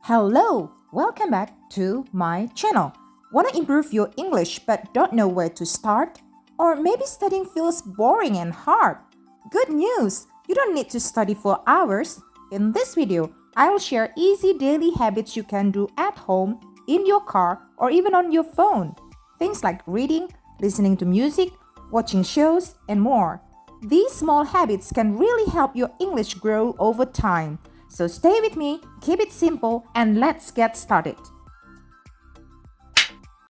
Hello, welcome back to my channel. Want to improve your English but don't know where to start? Or maybe studying feels boring and hard? Good news! You don't need to study for hours. In this video, I will share easy daily habits you can do at home, in your car, or even on your phone. Things like reading, listening to music, watching shows, and more. These small habits can really help your English grow over time. So stay with me, keep it simple, and let's get started.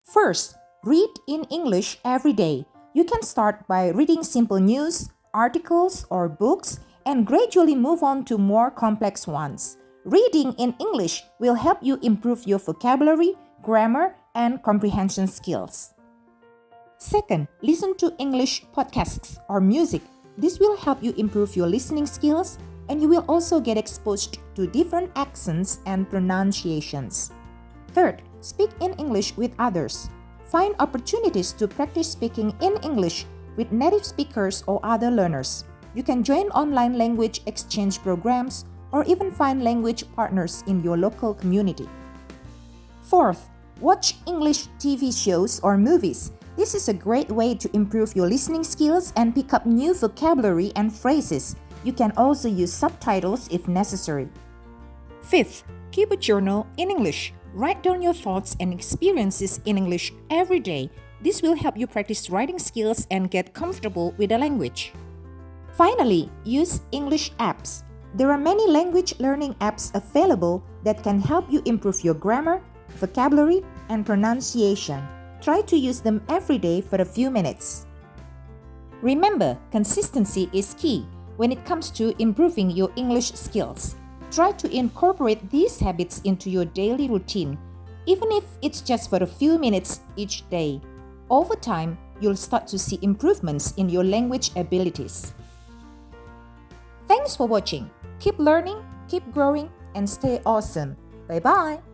First, read in English every day. You can start by reading simple news, articles, or books, and gradually move on to more complex ones. Reading in English will help you improve your vocabulary, grammar, and comprehension skills. Second, listen to English podcasts or music. This will help you improve your listening skills, and you will also get exposed to different accents and pronunciations. Third, speak in English with others. Find opportunities to practice speaking in English with native speakers or other learners. You can join online language exchange programs or even find language partners in your local community. Fourth, watch English TV shows or movies. This is a great way to improve your listening skills and pick up new vocabulary and phrases. You can also use subtitles if necessary. Fifth, keep a journal in English. Write down your thoughts and experiences in English every day. This will help you practice writing skills and get comfortable with the language. Finally, use English apps. There are many language learning apps available that can help you improve your grammar, vocabulary, and pronunciation. Try to use them every day for a few minutes. Remember, consistency is key when it comes to improving your English skills. Try to incorporate these habits into your daily routine, even if it's just for a few minutes each day. Over time, you'll start to see improvements in your language abilities. Thanks for watching. Keep learning, keep growing, and stay awesome. Bye-bye.